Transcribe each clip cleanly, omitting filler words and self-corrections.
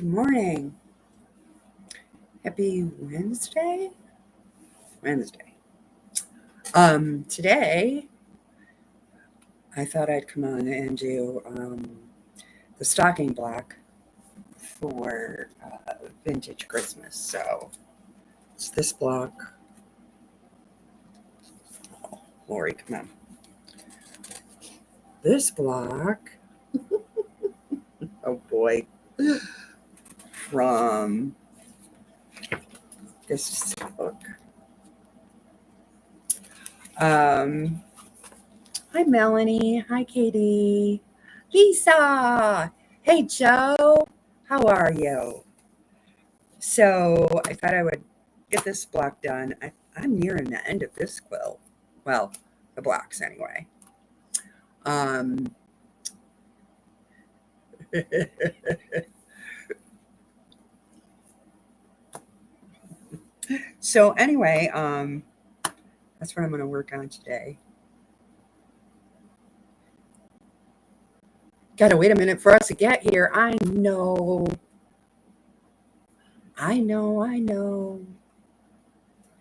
Good morning. Happy Wednesday? Wednesday. Today I thought I'd come on and do the stocking block for vintage Christmas. So it's this block. Oh, Lori, come on. This block. Oh boy. From this book. Hi, Melanie. Hi, Katie. Lisa. Hey, Joe. How are you? So I thought I would get this block done. I'm nearing the end of this quilt. Well, the blocks anyway. Um, so anyway, that's what I'm going to work on today. Gotta wait a minute for us to get here. I know. What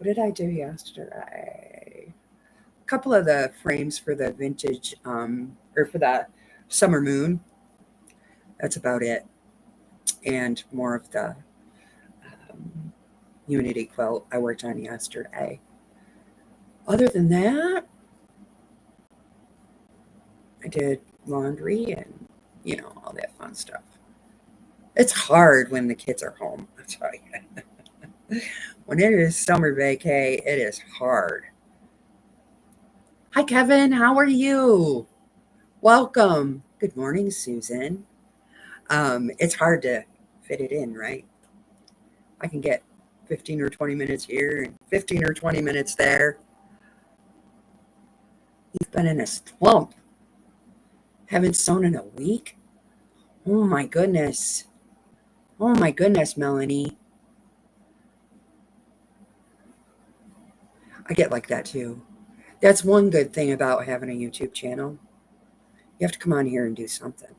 did I do yesterday? A couple of the frames for the vintage, or for the summer moon. That's about it. And more of the Unity quilt I worked on yesterday. Other than that, I did laundry and, all that fun stuff. It's hard when the kids are home, I'll tell you. When it is summer vacay, it is hard. Hi, Kevin. How are you? Welcome. Good morning, Susan. It's hard to fit it in, right? I can get 15 or 20 minutes here and 15 or 20 minutes there. You've been in a slump. Haven't sewn in a week? Oh my goodness. Oh my goodness, Melanie. I get like that too. That's one good thing about having a YouTube channel. You have to come on here and do something,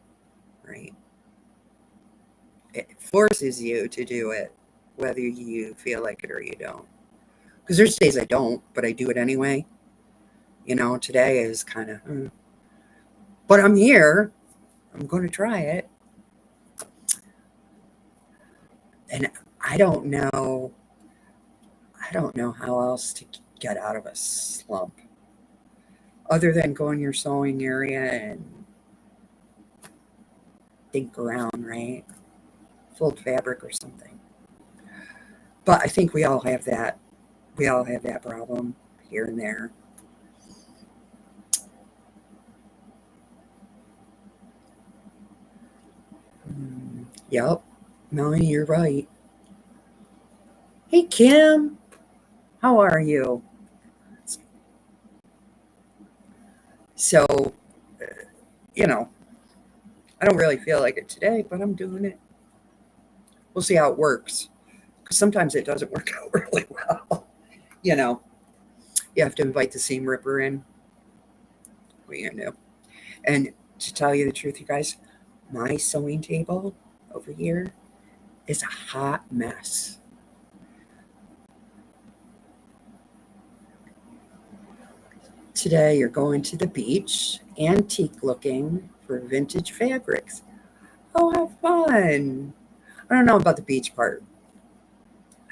right? It forces you to do it, whether you feel like it or you don't. Because there's days I don't, but I do it anyway. Today is kind of, but I'm here. I'm going to try it. And I don't know how else to get out of a slump other than go in your sewing area and dig around, right? Fold fabric or something. But I think we all have that. We all have that problem here and there. Yep. Melanie, you're right. Hey, Kim. How are you? So, I don't really feel like it today, but I'm doing it. We'll see how it works. Because sometimes it doesn't work out really well. You have to invite the seam ripper in. What are you going to do? And to tell you the truth, you guys, my sewing table over here is a hot mess. Today you're going to the beach, antique looking for vintage fabrics. Oh, how fun. I don't know about the beach part.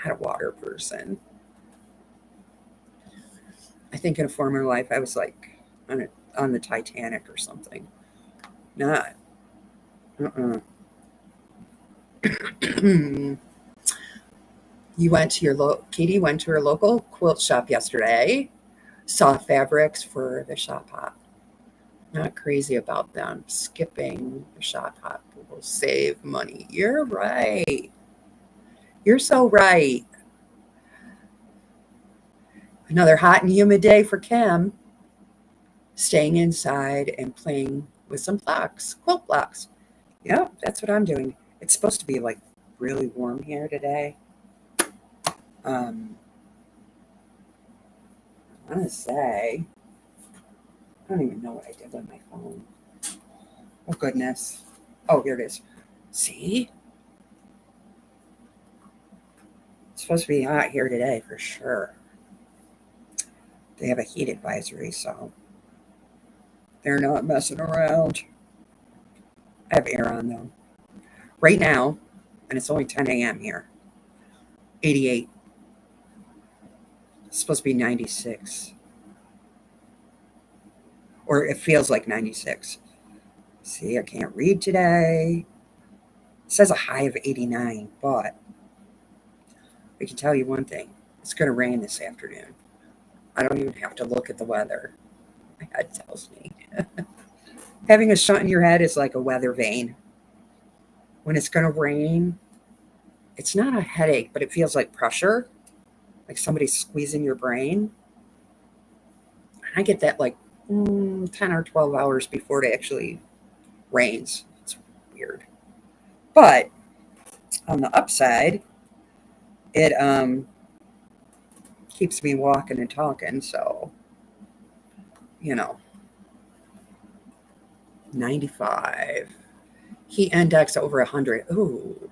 I'm not a water person. I think in a former life I was like on the Titanic or something. Not. Katie went to her local quilt shop yesterday, saw fabrics for the shop hop. Not crazy about them. Skipping the shop hop will save money. You're right. You're so right. Another hot and humid day for Kim. Staying inside and playing with some blocks, quilt blocks. Yeah, that's what I'm doing. It's supposed to be like really warm here today. I want to say, I don't even know what I did on my phone. Oh, goodness. Oh, here it is. See? It's supposed to be hot here today for sure. They have a heat advisory, so they're not messing around. I have air on though. Right now, and it's only 10 a.m. here, 88. It's supposed to be 96. Or it feels like 96. See, I can't read today. It says a high of 89, but I can tell you one thing. It's going to rain this afternoon. I don't even have to look at the weather. My head tells me. Having a shunt in your head is like a weather vane. When it's going to rain, it's not a headache, but it feels like pressure, like somebody's squeezing your brain. I get that like 10 or 12 hours before it actually rains. It's weird. But on the upside, it keeps me walking and talking. So, you know, 95. Heat index over 100. Ooh,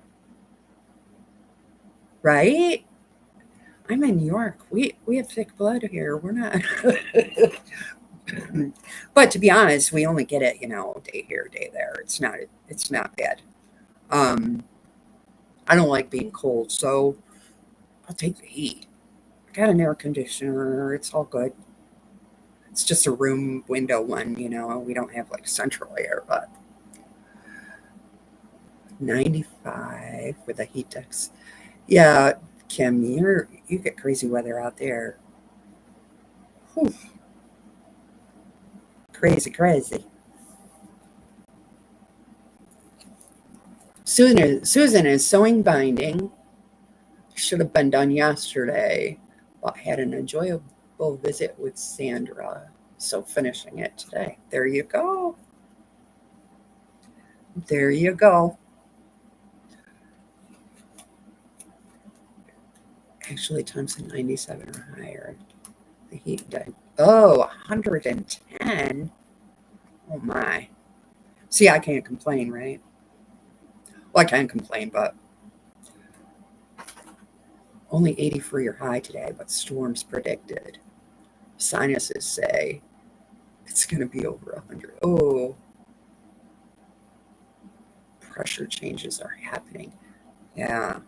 right? I'm in New York. We have thick blood here. We're not. But to be honest, we only get it, day here, day there. It's not bad. Um, I don't like being cold, so I'll take the heat. I got an air conditioner. It's all good. It's just a room window one, We don't have like central air, but 95 with a heat index. Yeah, Kim, you get crazy weather out there. Whew, crazy, crazy. Susan is sewing binding. Should have been done yesterday, but had an enjoyable visit with Sandra. So finishing it today. There you go. There you go. Actually, times 97 or higher. The heat died. Oh, 110. Oh my. See, I can't complain, right? Well, I can complain, but only 80 for your high today, but storms predicted. Sinuses say it's going to be over 100. Oh, pressure changes are happening. Yeah.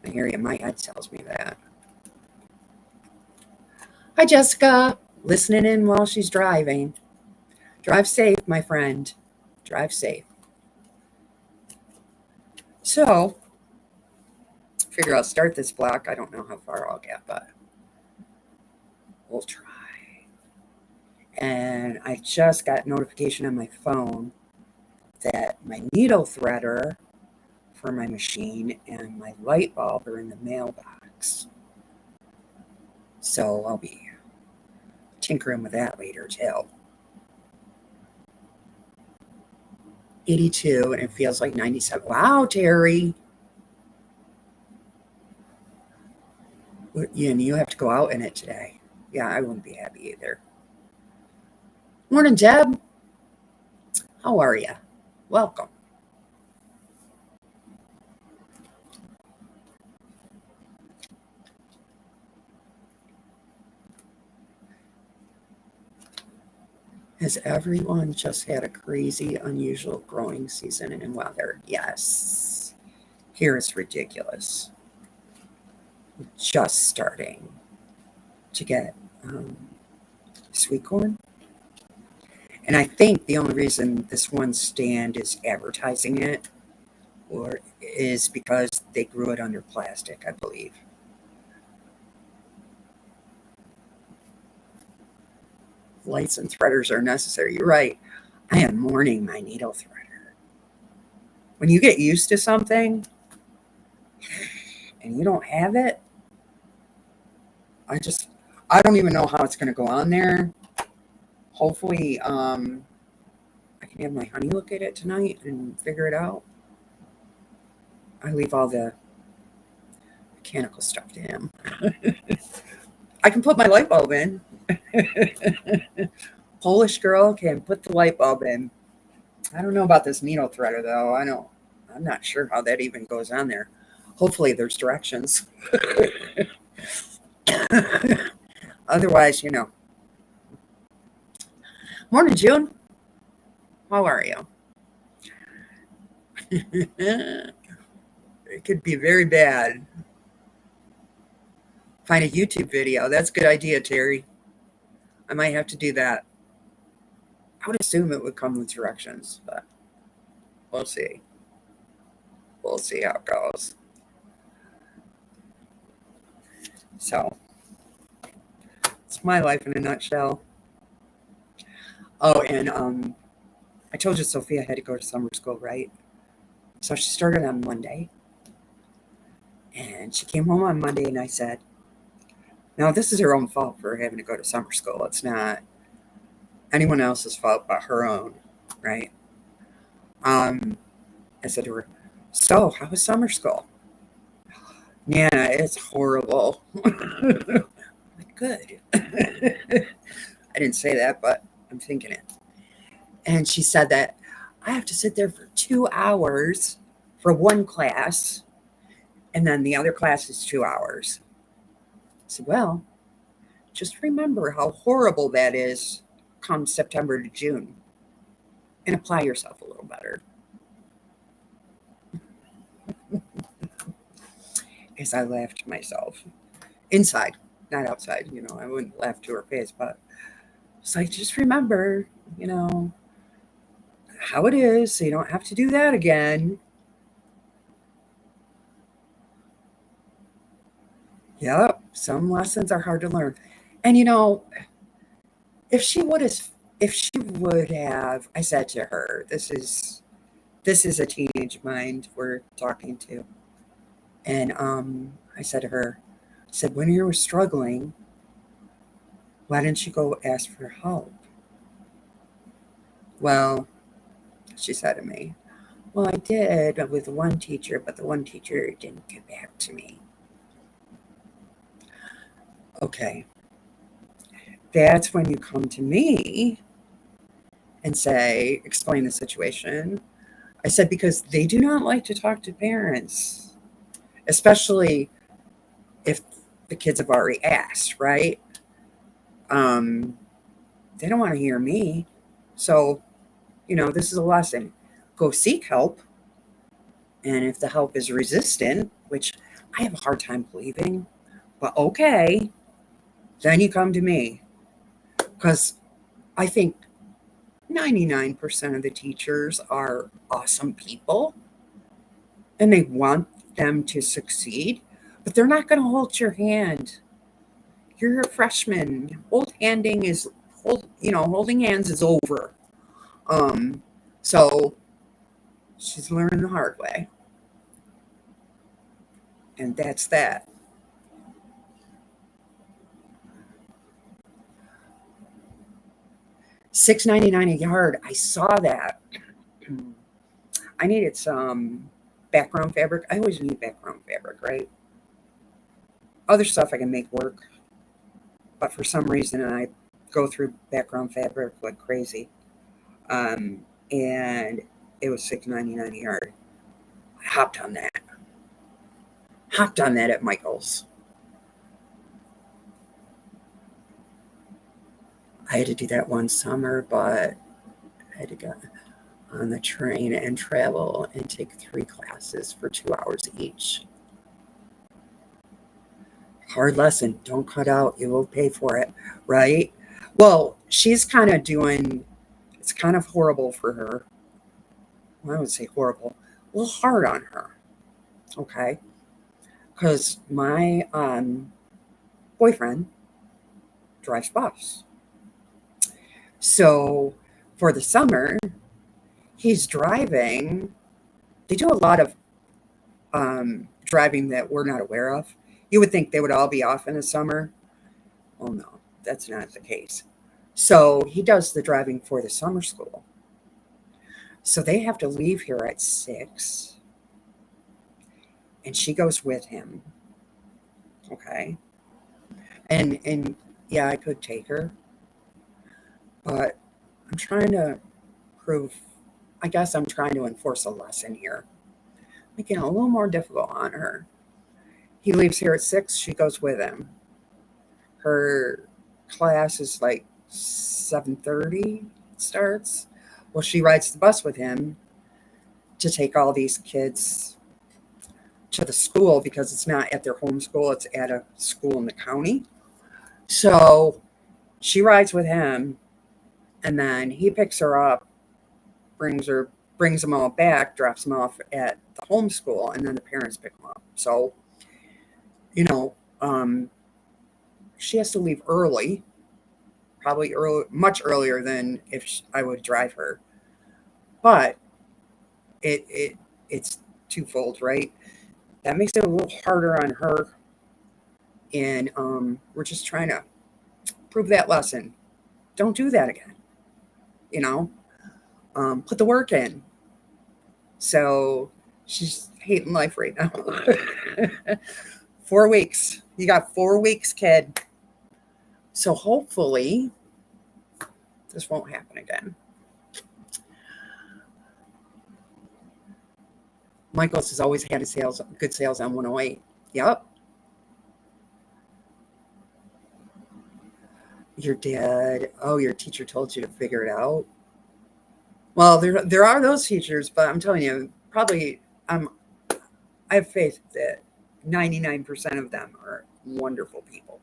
I hear you. My head tells me that. Hi, Jessica. Listening in while she's driving. Drive safe, my friend. Drive safe. So, figure I'll start this block. I don't know how far I'll get, but we'll try. And I just got notification on my phone that my needle threader for my machine and my light bulb are in the mailbox. So I'll be tinkering with that later too. 82 and it feels like 97. Wow, Terry. And you have to go out in it today. Yeah, I wouldn't be happy either. Morning, Deb. How are you? Welcome. Has everyone just had a crazy, unusual growing season and weather? Yes. Here it's ridiculous. We're just starting to get sweet corn. And I think the only reason this one stand is advertising it is because they grew it under plastic, I believe. Lights and threaders are necessary. You're right. I am mourning my needle threader. When you get used to something and you don't have it, I don't even know how it's going to go on there. Hopefully, I can have my honey look at it tonight and figure it out. I leave all the mechanical stuff to him. I can put my light bulb in. Polish girl can put the light bulb in. I don't know about this needle threader though. I'm not sure how that even goes on there. Hopefully there's directions. Otherwise, Morning, June. How are you? It could be very bad. Find a YouTube video. That's a good idea, Terry. I might have to do that. I would assume it would come with directions, but we'll see. We'll see how it goes. So, it's my life in a nutshell. Oh, and I told you Sophia had to go to summer school, right? So she started on Monday. And she came home on Monday, and I said, no, this is her own fault for having to go to summer school. It's not anyone else's fault but her own, right? I said to her, so how was summer school? Nana, it's horrible. I'm like, good. I didn't say that, but I'm thinking it. And she said that I have to sit there for 2 hours for one class, and then the other class is 2 hours. I said, well, just remember how horrible that is come September to June and apply yourself a little better. As I laughed to myself inside, not outside. I wouldn't laugh to her face, but it's like, just remember, how it is so you don't have to do that again. Yep, some lessons are hard to learn. And if she would have, I said to her, this is a teenage mind we're talking to. And I said to her, when you were struggling, why didn't you go ask for help? Well, she said to me, well, I did with one teacher, but the one teacher didn't get back to me. Okay. That's when you come to me and say, explain the situation. I said, because they do not like to talk to parents, especially if the kids have already asked, right? They don't want to hear me. So, this is a lesson. Go seek help. And if the help is resistant, which I have a hard time believing, but okay, then you come to me. Because I think 99% of the teachers are awesome people and they want them to succeed, but they're not going to hold your hand. You're a freshman. Holding hands is over. So she's learning the hard way. And that's that. $6.99 a yard. I saw that. I needed some background fabric. I always need background fabric, right? Other stuff I can make work. But for some reason, I go through background fabric like crazy. And it was $6.99 a yard. I hopped on that. At Michael's. I had to do that one summer, but I had to go on the train and travel and take 3 classes for 2 hours each. Hard lesson. Don't cut out. You will pay for it, right? Well, she's kind of doing, it's kind of horrible for her. Well, I would say horrible. A little hard on her, okay? Because my boyfriend drives bus. So for the summer, he's driving. They do a lot of driving that we're not aware of. You would think they would all be off in the summer. Oh, no, that's not the case. So he does the driving for the summer school. So they have to leave here at 6. And she goes with him. Okay. And yeah, I could take her. But I guess I'm trying to enforce a lesson here. making it a little more difficult on her. He leaves here at 6. She goes with him. Her class is like 7:30 starts. Well, she rides the bus with him to take all these kids to the school because it's not at their home school, it's at a school in the county. So she rides with him, and then he picks her up, brings them all back, drops them off at the home school, and then the parents pick them up. So, you know, she has to leave early, probably early, much earlier than if I would drive her. But it's twofold, right? That makes it a little harder on her, and we're just trying to prove that lesson. Don't do that again. You know, put the work in. So she's hating life right now. 4 weeks. You got 4 weeks, kid. So hopefully this won't happen again. Michael's has always had good sales on 108. Yep. Your dad. Oh, your teacher told you to figure it out. Well, there are those teachers, but I'm telling you, probably I have faith that 99% of them are wonderful people.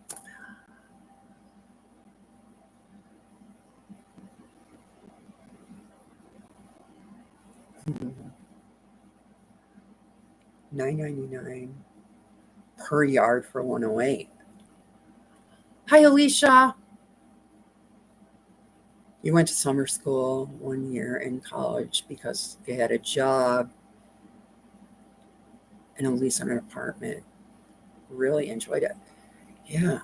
$9.99 per yard for 108. Hi, Alicia. You went to summer school 1 year in college because you had a job and a lease on an apartment. Really enjoyed it. Yeah.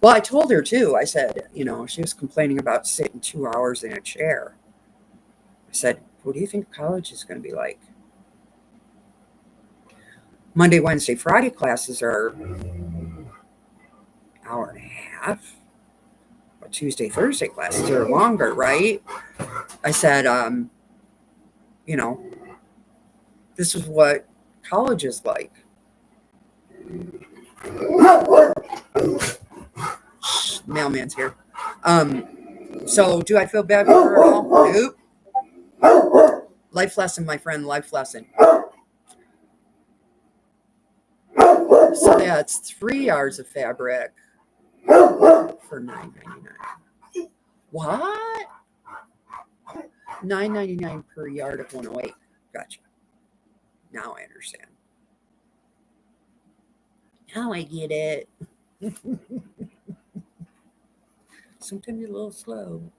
Well, I told her too. I said, she was complaining about sitting 2 hours in a chair. I said, what do you think college is going to be like? Monday, Wednesday, Friday classes are hour and a half. But Tuesday, Thursday classes are longer, right? I said, you know, this is what college is like. Shh, mailman's here. So do I feel bad for her at all? Nope. Life lesson, my friend, life lesson. So yeah, it's 3 yards of fabric for $9.99. What? $9.99 per yard of 108. Gotcha. Now I understand. Now I get it. Sometimes you're a little slow.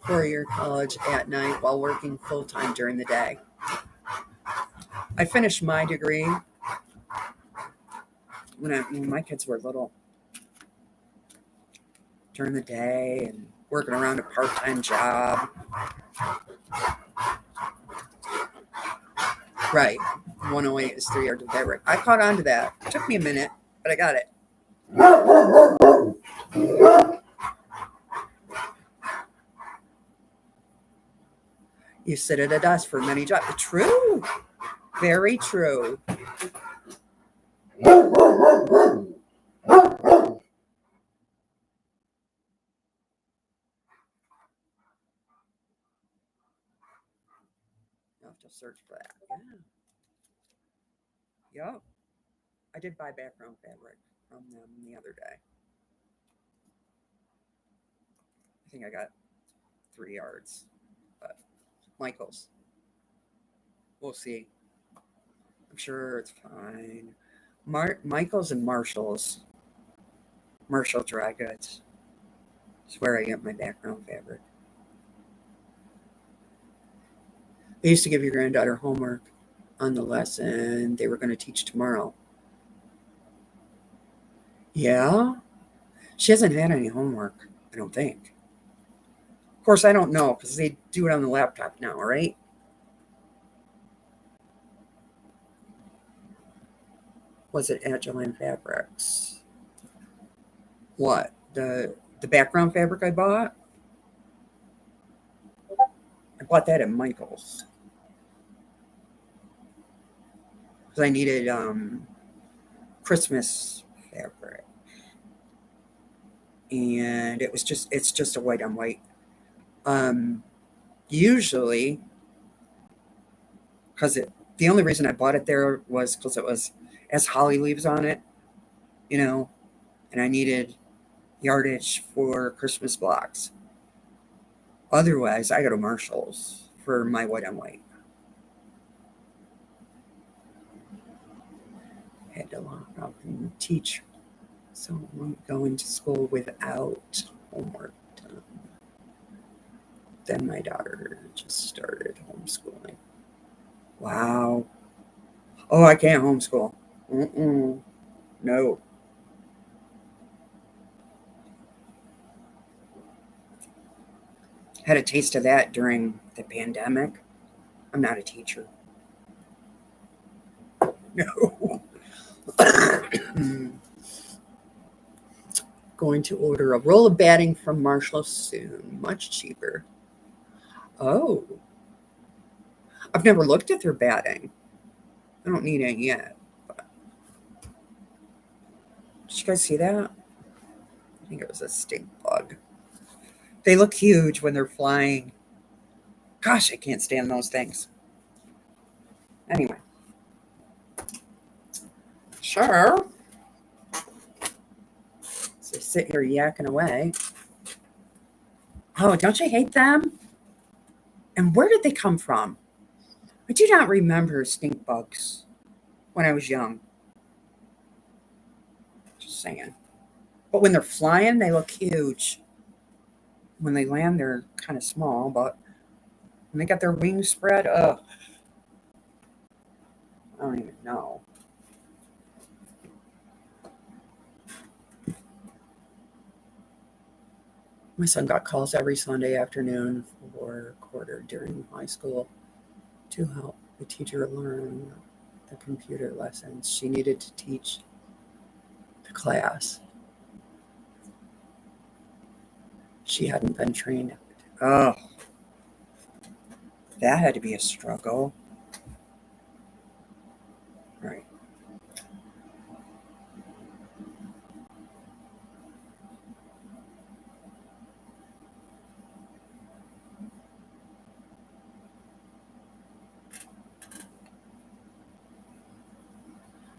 4-year college at night while working full time during the day. I finished my degree when my kids were little, during the day and working around a part-time job. Right. 108 is 3 yards of fabric. I caught on to that. It took me a minute, but I got it. You sit at a desk for many jobs. True. Very true. You'll have to search for that. Yeah. Yep. I did buy background fabric from them the other day. I think I got 3 yards, but Michael's. We'll see. I'm sure it's fine. Michael's and Marshall's. Marshall Dry Goods. That's where I get my background fabric. They used to give your granddaughter homework on the lesson they were going to teach tomorrow. Yeah? She hasn't had any homework, I don't think. Of course, I don't know because they do it on the laptop now, right? Was it Agile Fabrics? What? The background fabric I bought? bought that at Michael's. Because I needed Christmas fabric. And it's just a white on white. Usually, because the only reason I bought it there was because it has holly leaves on it, and I needed yardage for Christmas blocks. Otherwise, I go to Marshall's for my white on white. I had to lock up and teach, so I won't go into school without homework done. Then my daughter just started homeschooling. Wow. Oh, I can't homeschool. No. Had a taste of that during the pandemic. I'm not a teacher. No. Going to order a roll of batting from Marshall soon. Much cheaper. Oh. I've never looked at their batting. I don't need any yet. But. Did you guys see that? I think it was a stink bug. They look huge when they're flying. Gosh, I can't stand those things. Anyway. Sure. So sit here yakking away. Oh, don't you hate them? And where did they come from? I do not remember stink bugs when I was young. Just saying. But when they're flying, they look huge. When they land, they're kind of small, but when they got their wings spread, I don't even know. My son got calls every Sunday afternoon for a quarter during high school to help the teacher learn the computer lessons she needed to teach the class. She hadn't been trained. Oh, that had to be a struggle. Right.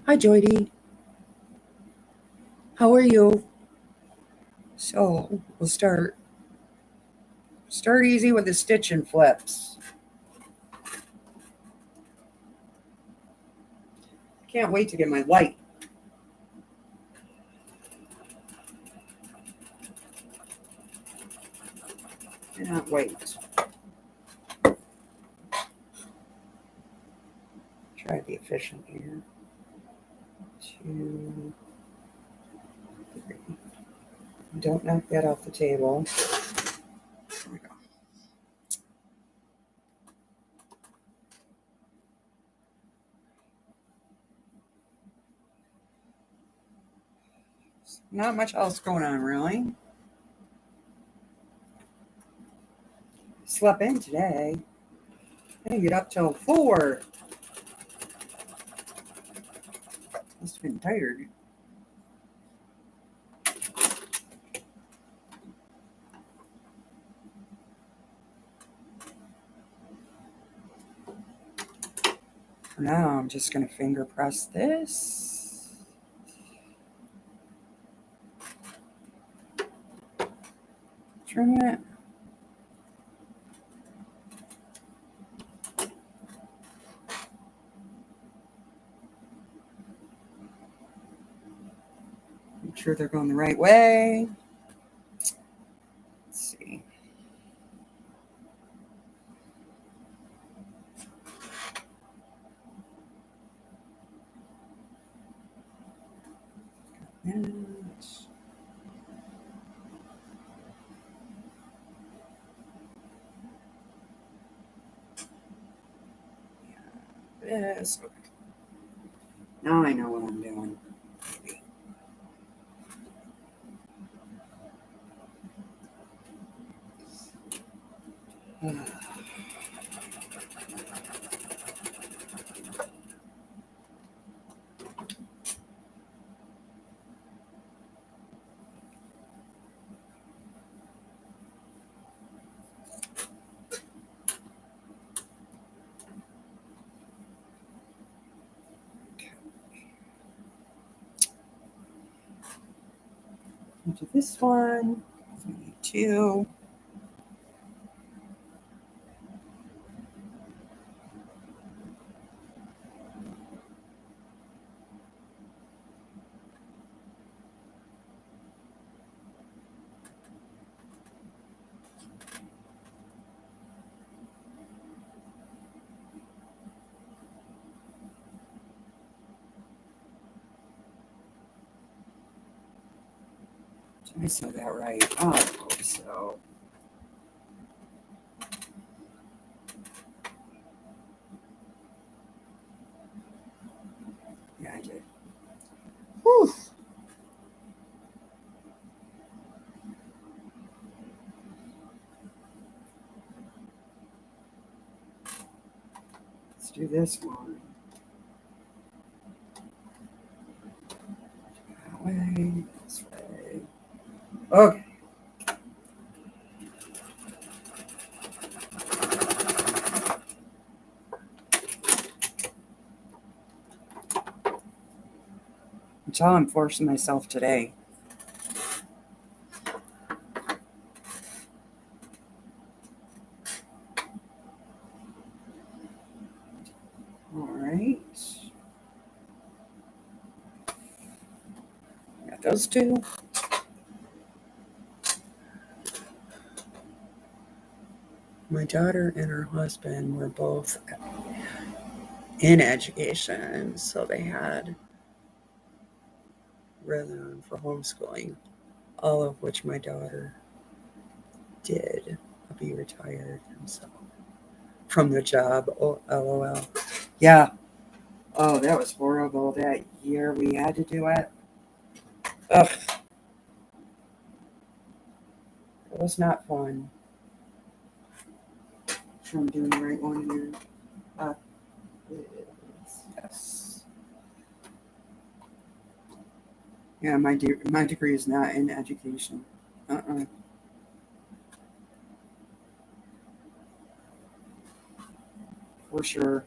Hi, Joydy. How are you? So we'll start easy with the stitch and flips. Can't wait to get my light. Cannot wait. Try to be efficient here. 2, 3. Don't knock that off the table. There we go. Not much else going on, really. Slept in today. I didn't get up till 4. Must have been tired. For now, I'm just going to finger press this. Trim it. Make sure they're going the right way. Let's see. This. Okay. Now I know what I'm doing. Do this one. We need 2. Did I say that right? Oh, I hope so. Yeah, I did. Whew. Let's do this one. That way, this way. Okay. That's all I'm forcing myself today. All right. Got those 2. My daughter and her husband were both in education, so they had rhythm for homeschooling, all of which my daughter did. I'll be retired, and so from the job. Oh, LOL. Yeah. Oh, that was horrible. That year we had to do it. Ugh. It was not fun. Sure I'm doing the right one here. Yes. Yeah, my degree is not in education. For sure.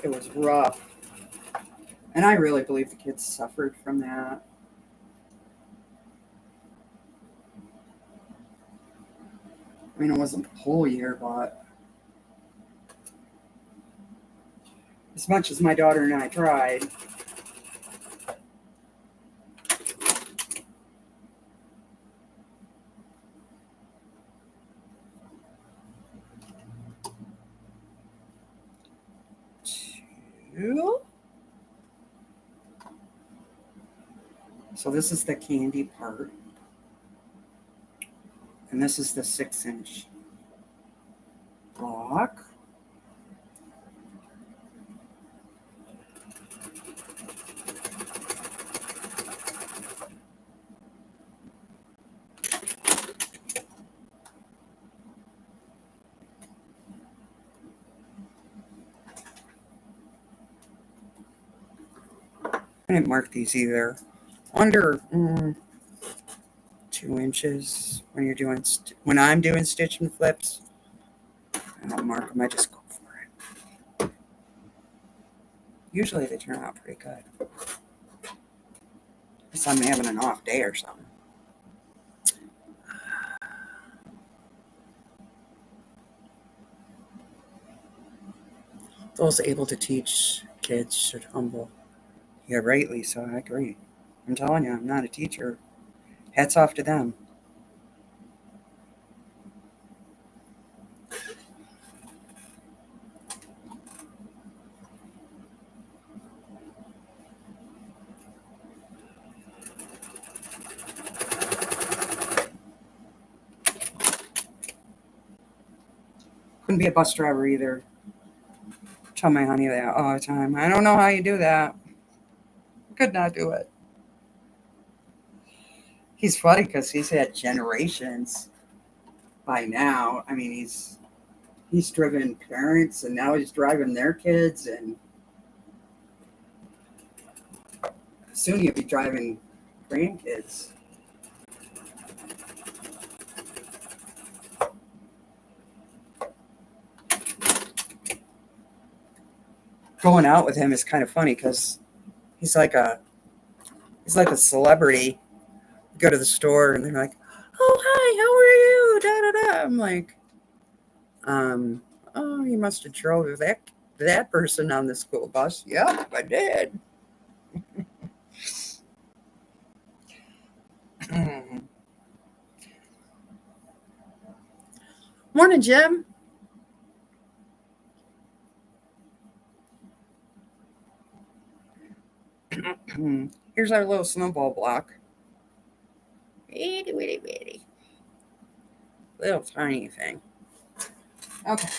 It was rough. And I really believe the kids suffered from that. I mean, it wasn't the whole year, but as much as my daughter and I tried. Two. So this is the candy part. And this is the 6-inch block. I didn't mark these either. Under 2 inches when you're doing when I'm doing stitch and flips. I don't mark them. I just go for it. Usually they turn out pretty good. Unless I'm having an off day or something. Those able to teach kids should humble. Yeah, right, Lisa. I agree. I'm telling you, I'm not a teacher. Hats off to them. Couldn't be a bus driver either. Tell my honey that all the time. I don't know how you do that. Could not do it. He's funny because he's had generations by now. I mean, he's driven parents, and now he's driving their kids, and soon he'll be driving grandkids. Going out with him is kind of funny because He's like a celebrity. You go to the store and they're like, "Oh, hi, how are you?" Da da da. I'm like, um, "Oh, you must have drove that person on the school bus." Yep, I did. Morning, Jim. Here's our little snowball block. Itty bitty bitty. Little tiny thing. Okay,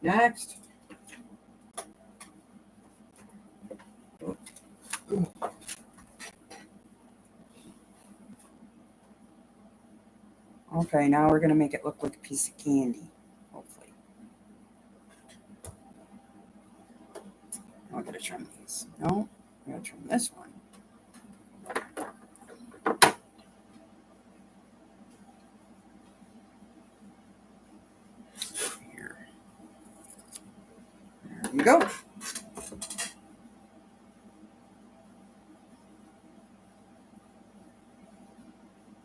next. Okay, now we're gonna make it look like a piece of candy. Hopefully. I'm gonna trim these. No, I'm gonna trim this one. Here. There we go.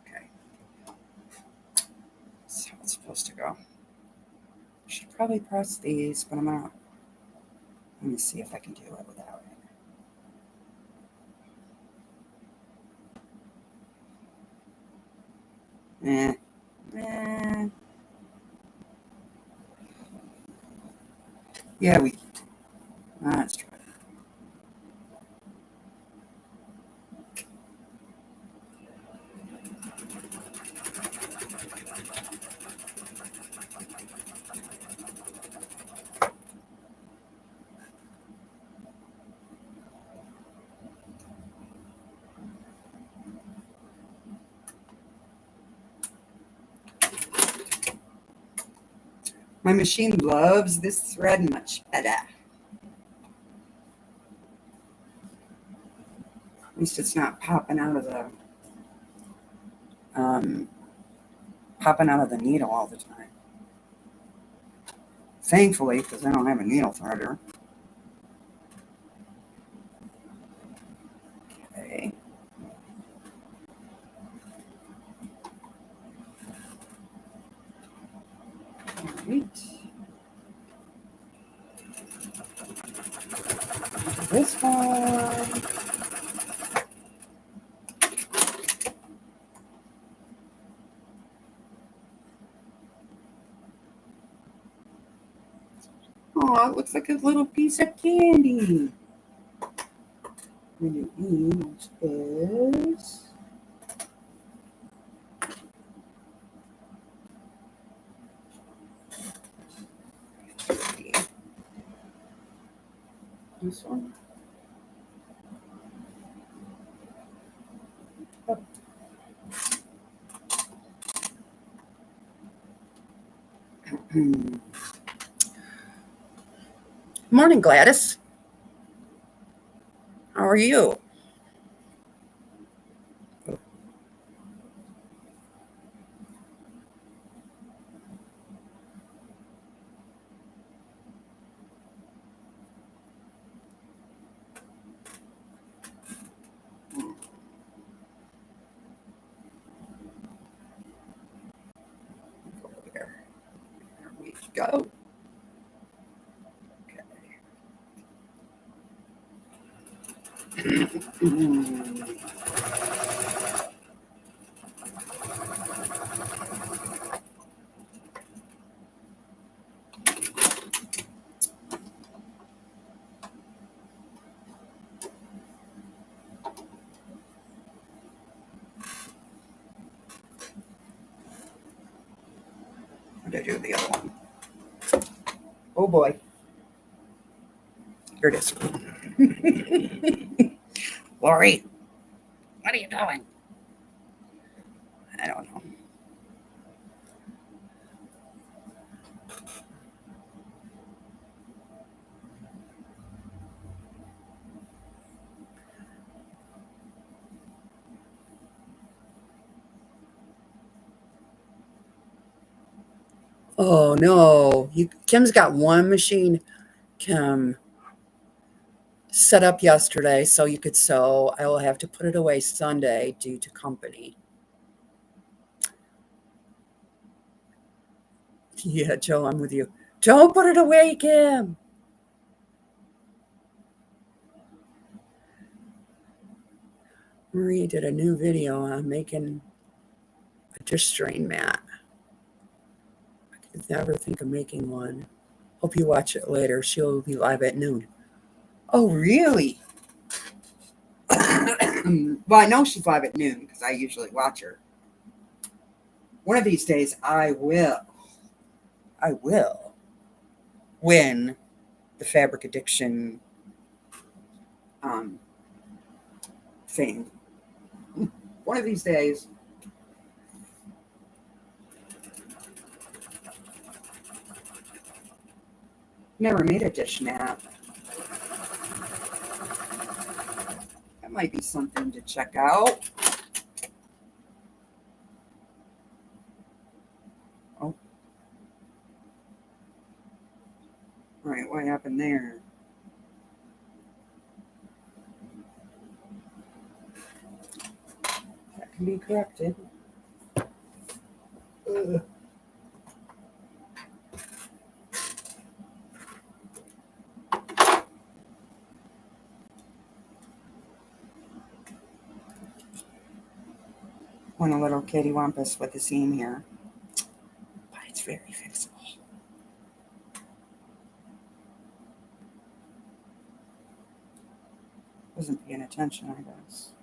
Okay. That's how it's supposed to go. Should probably press these, but I'm not. Let me see if I can do it without it. Eh. Yeah, let's try it. My machine loves this thread much better. At least it's not um, popping out of the needle all the time. Thankfully, because I don't have a needle threader. Okay. Right. This one. Oh, it looks like a little piece of candy. And it is this one. Oh. Morning, Gladys. How are you? There. There we go. Okay. What did I do the other one? Oh boy. Here it is. Lori, what are you doing? I don't know. Oh no. Kim's got one machine. Kim, set up yesterday so you could sew. I will have to put it away Sunday due to company. Yeah, Joe, I'm with you. Don't put it away, Kim. Marie did a new video on making a dish drain mat. I could never think of making one. Hope you watch it later. She'll be live at noon. Oh, really? Well, I know she's live at noon because I usually watch her. One of these days, I will win the fabric addiction thing. One of these days. Never made a dish mat. That might be something to check out. Oh. All right, what happened there? That can be corrected. Ugh. Want a little kitty wampus with the seam here, but it's very fixable. Wasn't paying attention, I guess.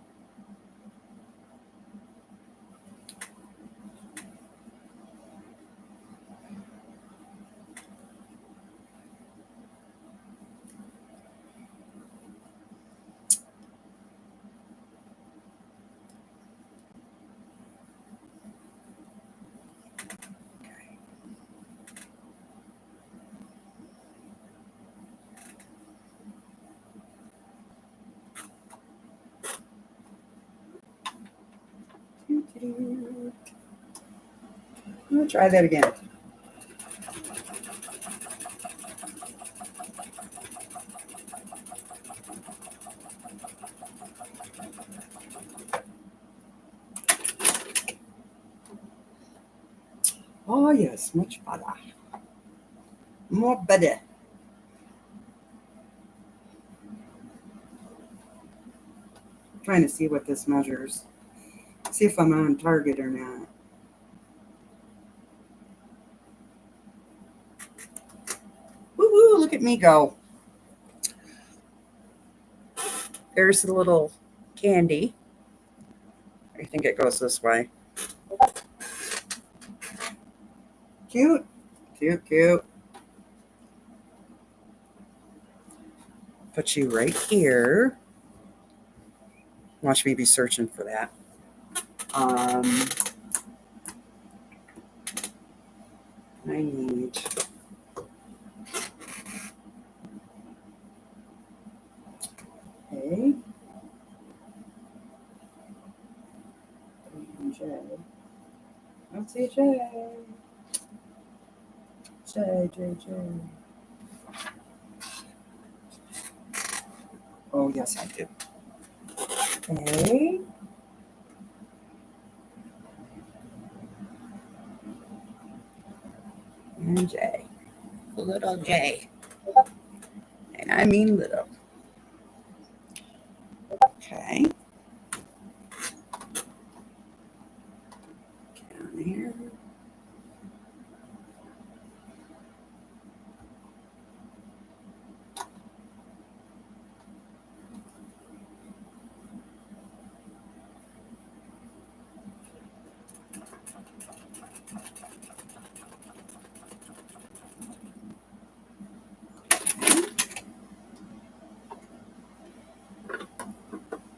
I'm gonna try that again. Oh yes, much better. More better. Trying to see what this measures. See if I'm on target or not. Woo-hoo, look at me go. There's the little candy. I think it goes this way. Cute. Cute, cute. Put you right here. Watch me be searching for that. I need A and J. I don't see J. J. Oh, yes, I do. A. And J. Little J. And I mean little. Okay. Down here.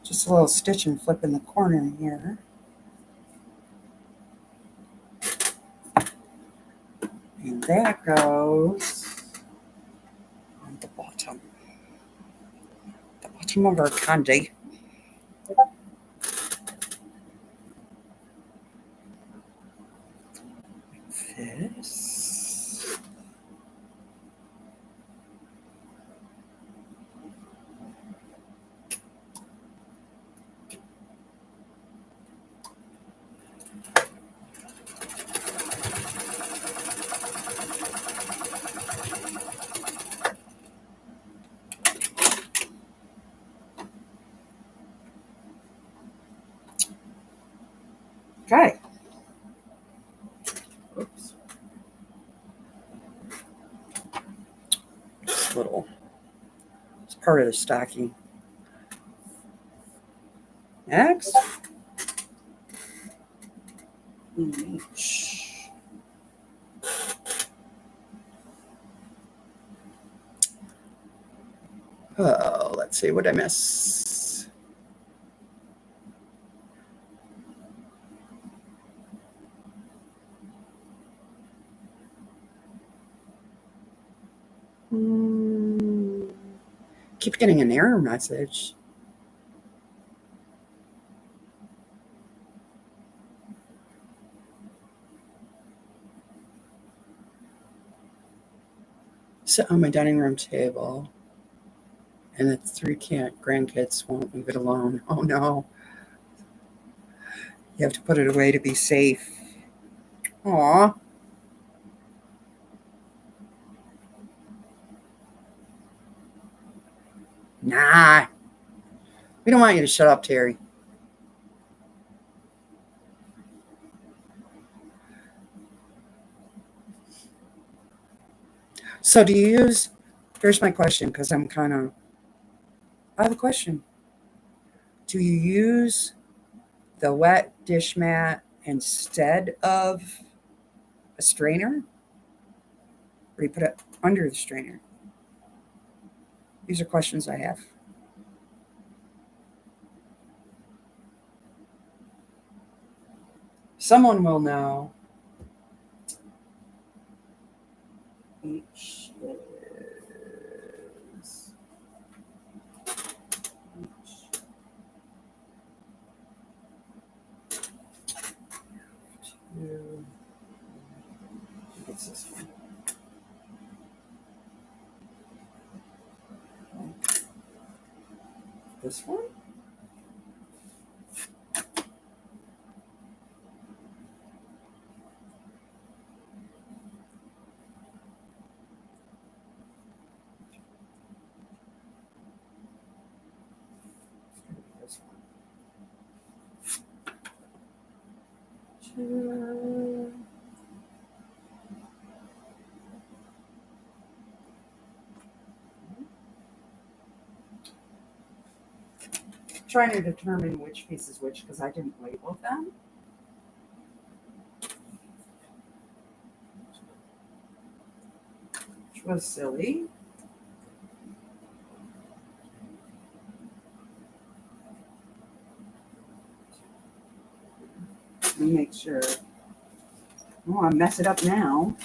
Just a little stitch and flip in the corner here. And that goes on the bottom. The bottom of our candy. This. Okay. Oops. Little. It's part of the stocking. Next. Oh, let's see what I miss. Keep getting an error message. Sit on my dining room table, and the three grandkids won't leave it alone. Oh no. You have to put it away to be safe. Aw. Nah. We don't want you to shut up, Terry. So do you use, here's my question, because I have a question. Do you use the wet dish mat instead of a strainer? Or do you put it under the strainer? These are questions I have. Someone will know. Each is two. What's this one? This one? This one. Two. Trying to determine which piece is which because I didn't label them. Which was silly. Let me make sure. Oh, I mess it up now.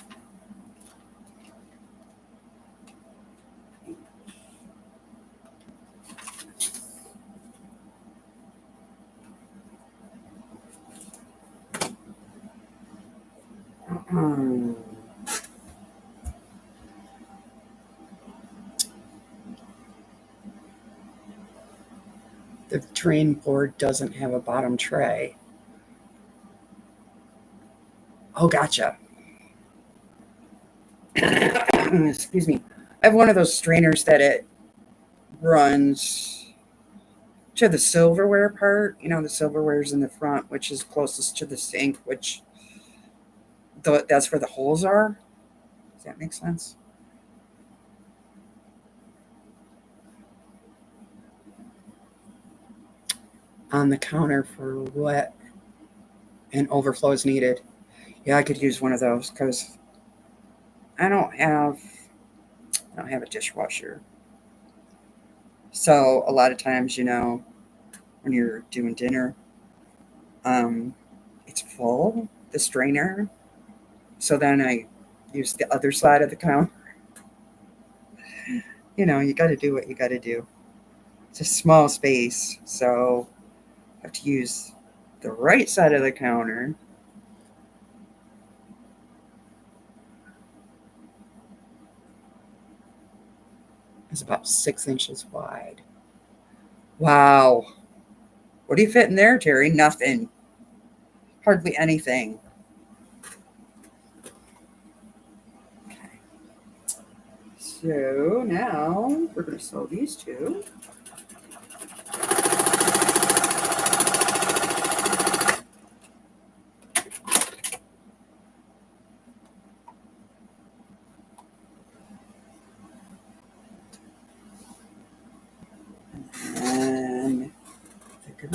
The drain board doesn't have a bottom tray. Oh, gotcha. Excuse me. I have one of those strainers that it runs to the silverware part. You know, the silverware's in the front, which is closest to the sink, which that's where the holes are. Does that make sense? On the counter for wet and overflows needed. Yeah, I could use one of those because I don't have a dishwasher. So a lot of times, you know, when you're doing dinner, it's full, the strainer. So then I use the other side of the counter. You know, you got to do what you got to do. It's a small space, so I have to use the right side of the counter. It's about 6 inches wide. Wow. What do you fit in there, Terry? Nothing. Hardly anything. Okay. So now we're going to sew these two.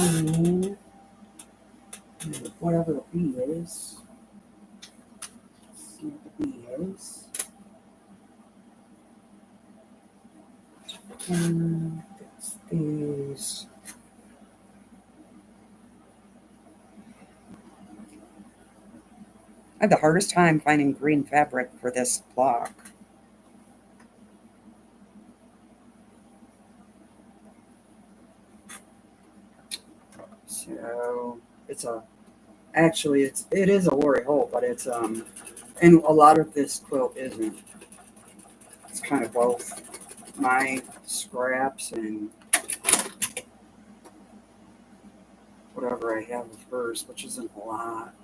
to whatever the B is. Let's see what the B is. And it's these. I had the hardest time finding green fabric for this block. So it is a Lori Holt, but it's and a lot of this quilt isn't. It's kind of both my scraps and whatever I have of hers, which isn't a lot.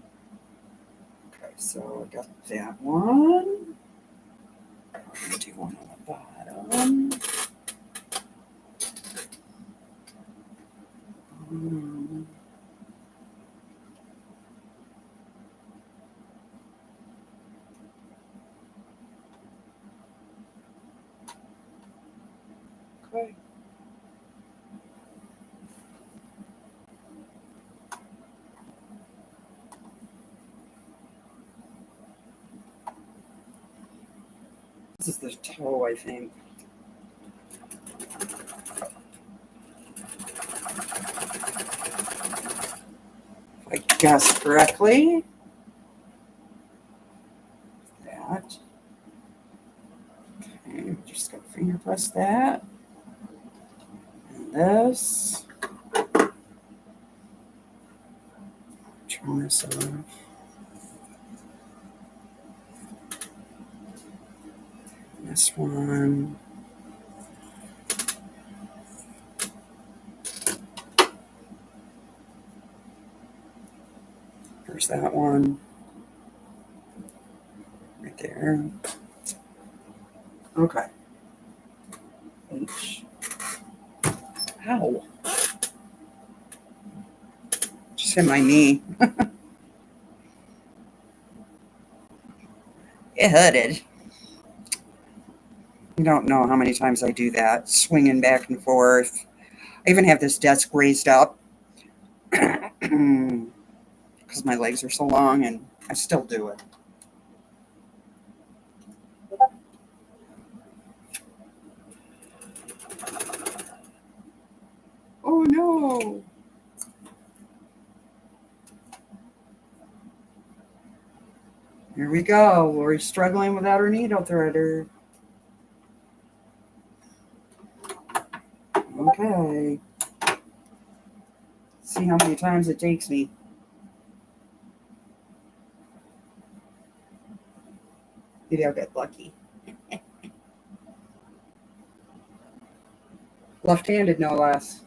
Okay, so I got that one. I'll do one on the bottom. Okay. This is the toe, I think. If I guessed correctly. That. Okay, just gonna finger press that. And this. Turn this off. This one. There's that one. Right there. Okay. H. Ow. Just hit my knee. It hurted. You don't know how many times I do that, swinging back and forth. I even have this desk raised up because my legs are so long, and I still do it. Oh no! Here we go. Lori's struggling without her needle threader. Okay. See how many times it takes me. Maybe I'll get lucky. Left-handed, no less.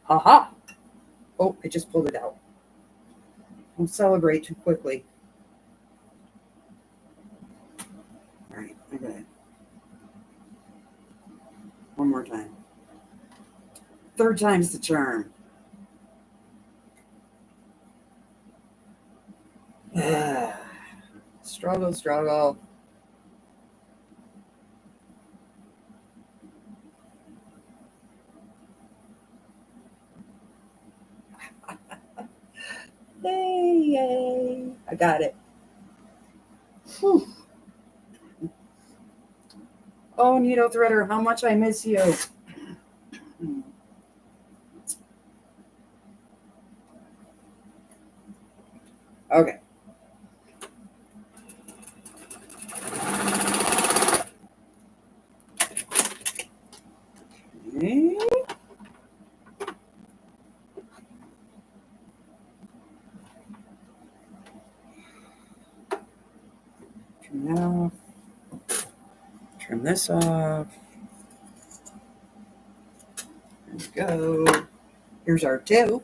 Aha! Oh, I just pulled it out. Don't celebrate too quickly. All right, I got it. One more time. Third time's the charm. Struggle, struggle. Yay. I got it. Whew. Oh, needle threader, how much I miss you. Okay. Okay. Trim that off. Trim this off. There we go. Here's our two.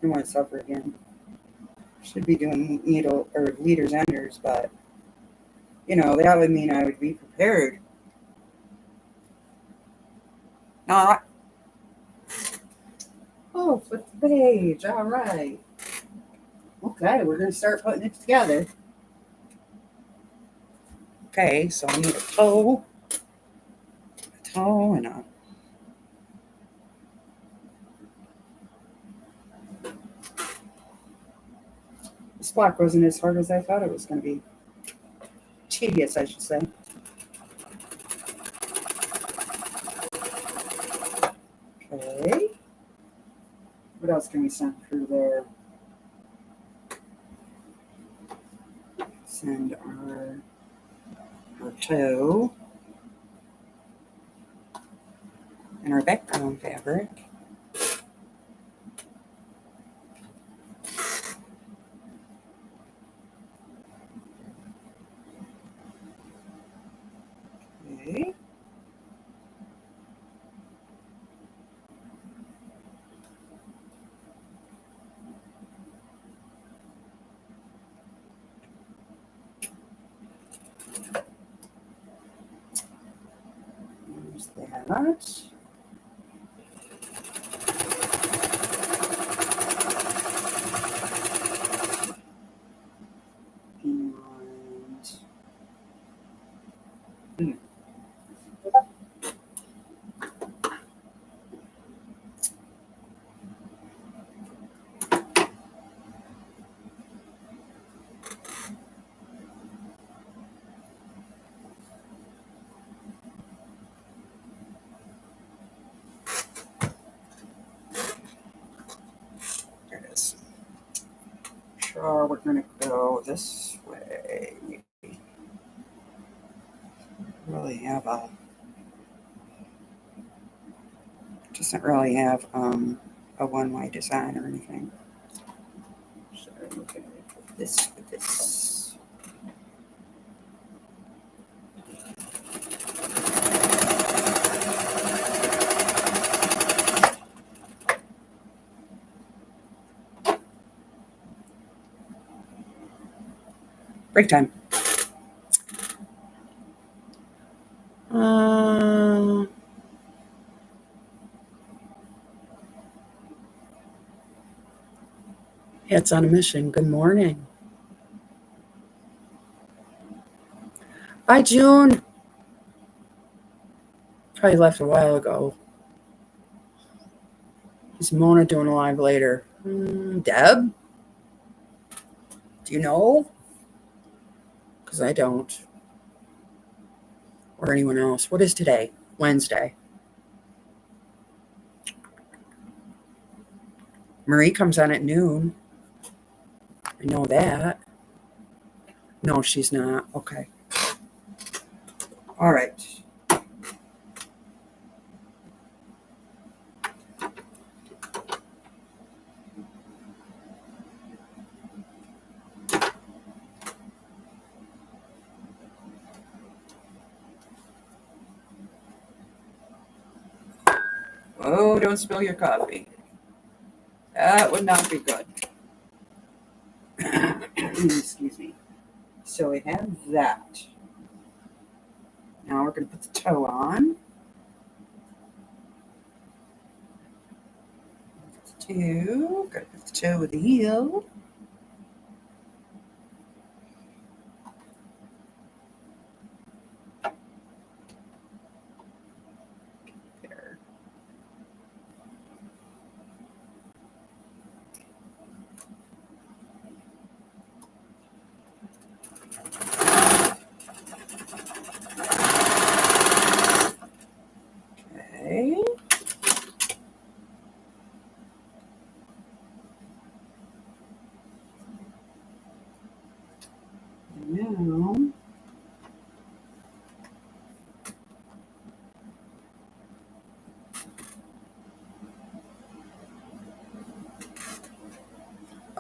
I want to suffer again. Should be doing needle or leaders enders, but you know, that would mean I would be prepared. Not. Oh, flip the page. All right. Okay, we're going to start putting it together. Okay, so I need a toe, and a... This block wasn't as hard as I thought it was going to be. Tedious, I should say. Okay. What else can we send through there? Send our toe and our background fabric. Okay. There's that. And there it is. Sure, we're going to go this way. Maybe. Really have a... Doesn't really have a one-way design or anything. So we're going to put this with this. Break time. It's on a mission. Good morning. Bye, June. Probably left a while ago. Is Mona doing a live later? Deb? Do you know? Because I don't. Or anyone else. What is today? Wednesday. Marie comes on at noon. I know that. No, she's not. Okay. All right. Oh, don't spill your coffee. That would not be good. Excuse me. So we have that. Now we're going to put the toe on. Got to put the toe with the heel. There. Okay. Now,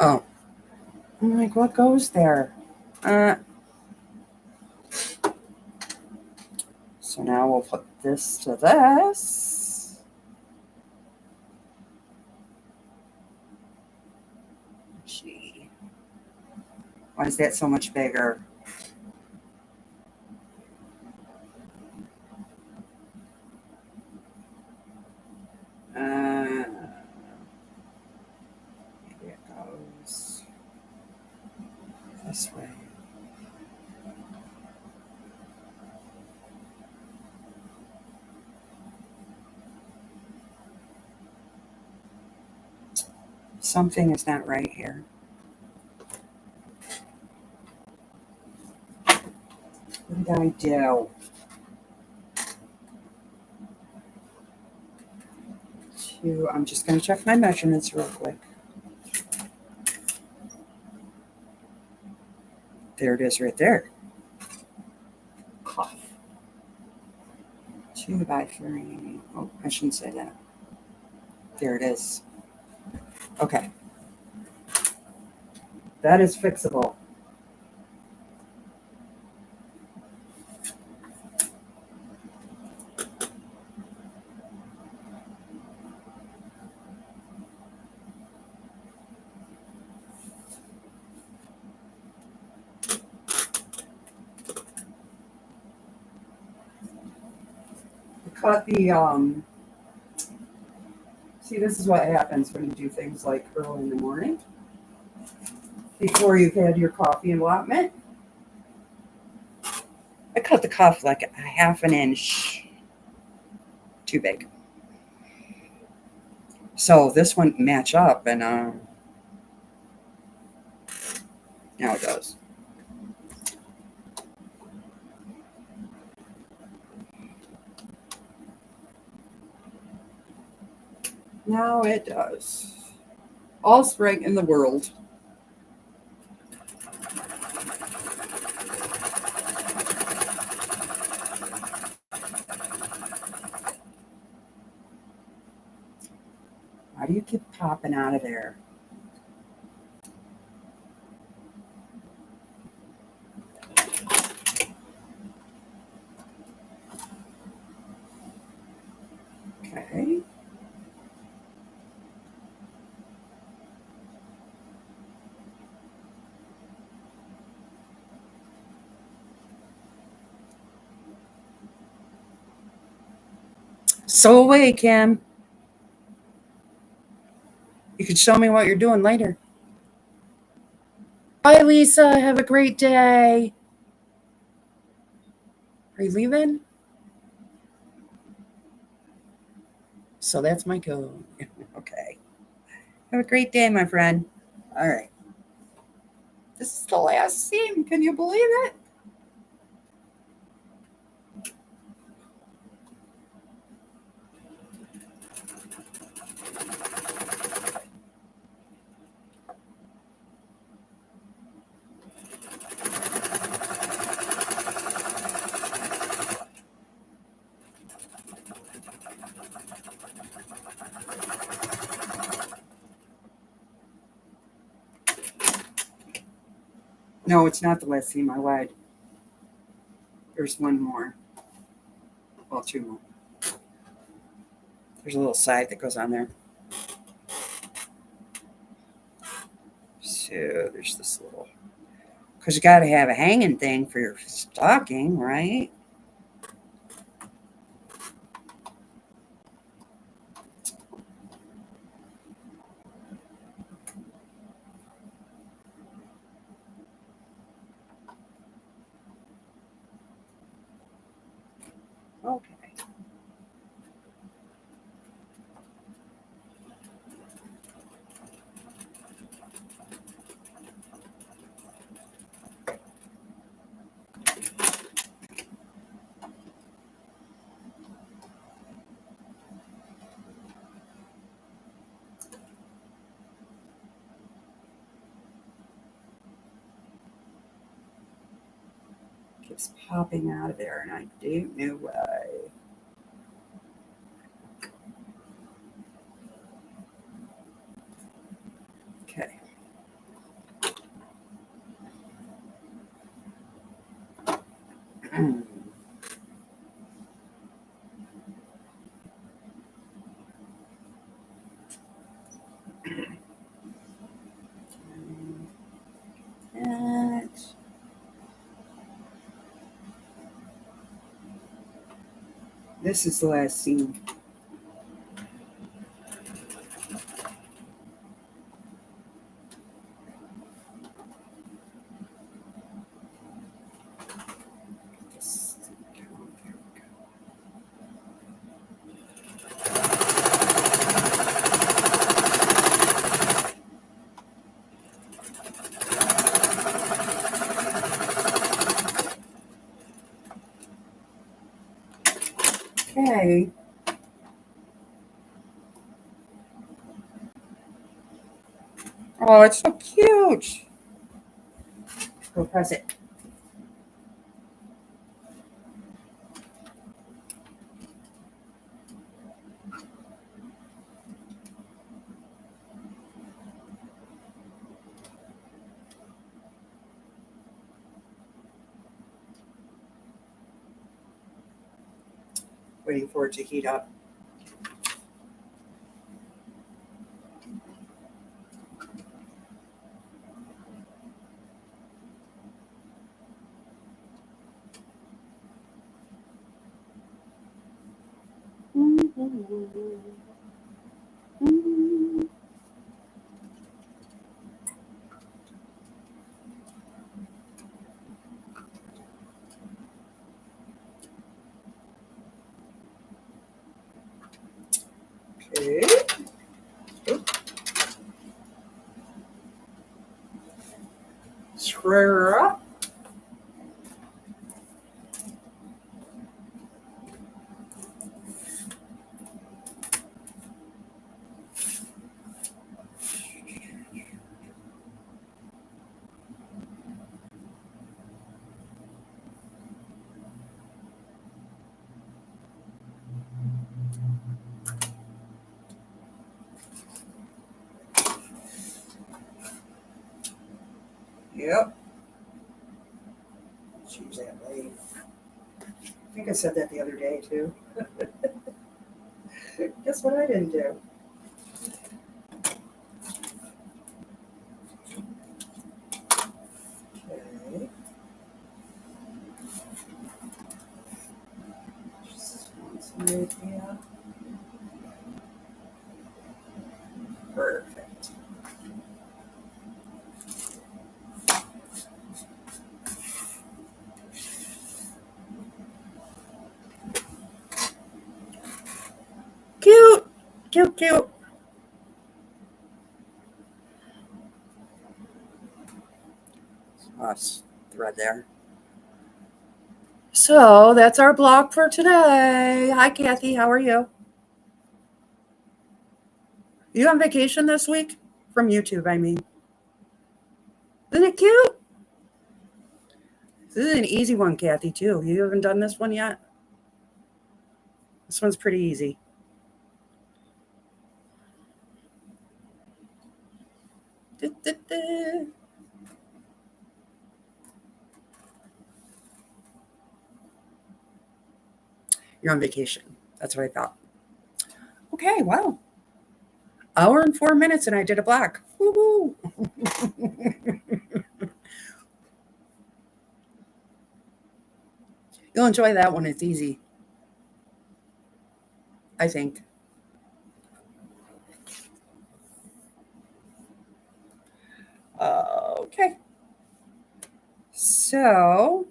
oh, I'm like, what goes there? So now we'll put this to this. Gee, why is that so much bigger? Something is not right here. What did I do? I'm just going to check my measurements real quick. There it is right there. Cuff. 2 by 3. Oh, I shouldn't say that. There it is. Okay. That is fixable. Cut the see, this is what happens when you do things like early in the morning before you've had your coffee allotment. I cut the cuff like a half an inch too big, so this wouldn't match up, and now it does. Now it does. All's right in the world. Why do you keep popping out of there? Okay. So away, Kim. You can show me what you're doing later. Bye, Lisa. Have a great day. Are you leaving? So that's my code. Okay. Have a great day, my friend. All right. This is the last scene. Can you believe it? No, it's not the last scene. I lied. There's one more. Well, 2 more. There's a little side that goes on there. So there's this little, because you got to have a hanging thing for your stocking, right? Okay. Keeps popping out of there, and I don't know why. Okay. This is the last scene. Oh, it's so cute. Go press it. Waiting for it to heat up. Okay. Stir up. Yep. Choose that late. I think I said that the other day too. Guess what I didn't do? Okay. Just want some right here. Perfect. Cute. Cute, cute. Us thread there. So that's our blog for today. Hi, Kathy. How are you? You on vacation this week? From YouTube, I mean. Isn't it cute? This is an easy one, Kathy, too. You haven't done this one yet? This one's pretty easy. You're on vacation. That's what I thought. Okay, wow. Hour and 4 minutes, and I did a black. Woohoo! You'll enjoy that one. It's easy, I think. Okay. So,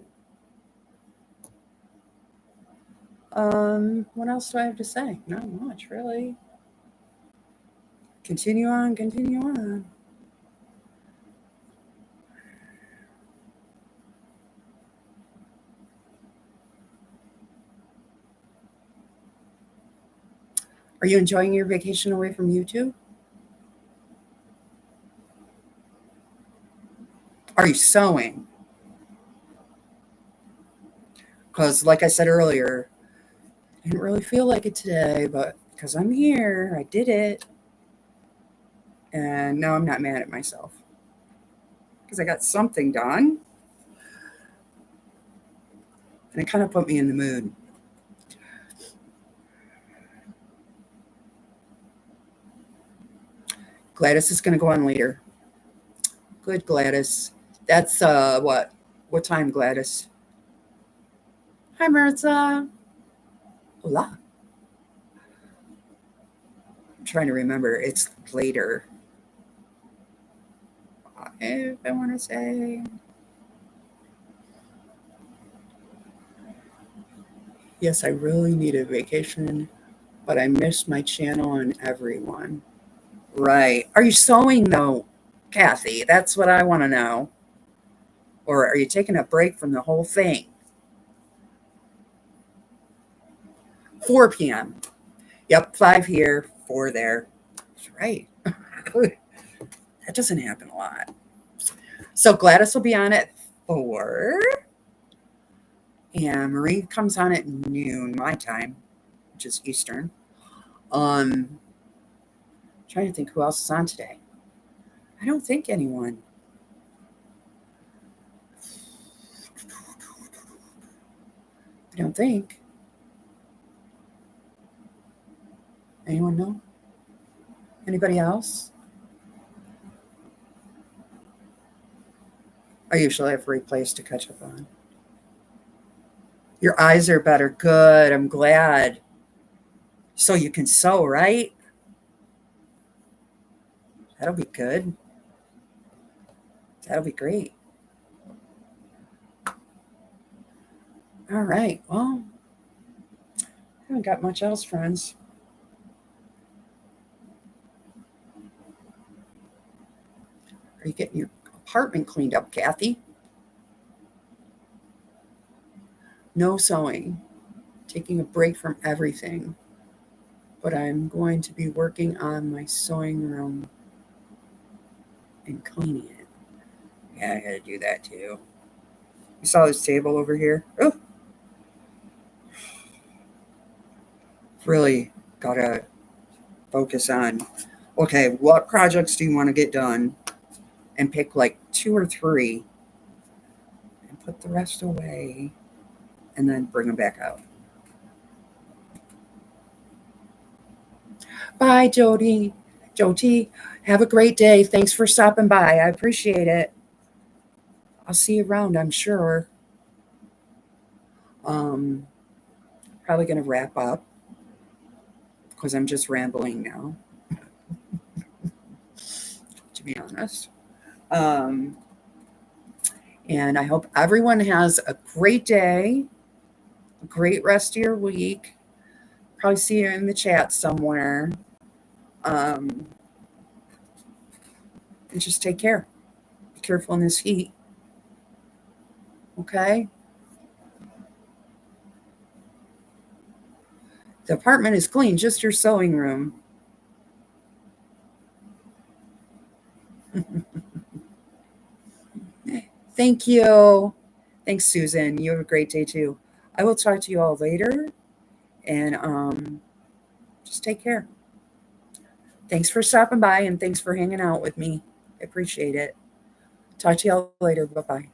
what else do I have to say? Not much, really. Continue on, continue on. Are you enjoying your vacation away from YouTube? Are you sewing? Because, like I said earlier, I didn't really feel like it today, but because I'm here, I did it. And now I'm not mad at myself because I got something done. And it kind of put me in the mood. Gladys is going to go on later. Good, Gladys. That's what? What time, Gladys? Hi, Maritza. Hola. I'm trying to remember. It's later. If I want to say. Yes, I really need a vacation, but I miss my channel and everyone. Right. Are you sewing though, Kathy? That's what I want to know. Or are you taking a break from the whole thing? 4 p.m. Yep, 5 here, 4 there. That's right. That doesn't happen a lot. So Gladys will be on at 4. And Marie comes on at noon my time, which is Eastern. Trying to think who else is on today. I don't think anyone. I don't think. Anyone know? Anybody else? I usually have replays to catch up on. Your eyes are better. Good. I'm glad. So you can sew, right? That'll be good. That'll be great. All right. Well, I haven't got much else, friends. Are you getting your apartment cleaned up, Kathy? No sewing. Taking a break from everything. But I'm going to be working on my sewing room and cleaning it. Yeah, I gotta do that too. You saw this table over here? Oh, really gotta focus on, okay, what projects do you want to get done? And pick like 2 or 3 and put the rest away and then bring them back out. Bye, Jody. Jody, have a great day. Thanks for stopping by. I appreciate it. I'll see you around, I'm sure. Probably going to wrap up because I'm just rambling now, to be honest. And I hope everyone has a great day, a great rest of your week. Probably see you in the chat somewhere. And just take care. Be careful in this heat. Okay? The apartment is clean, just your sewing room. Thank you. Thanks, Susan. You have a great day too. I will talk to you all later, and just take care. Thanks for stopping by, and thanks for hanging out with me. I appreciate it. Talk to you all later. Bye-bye.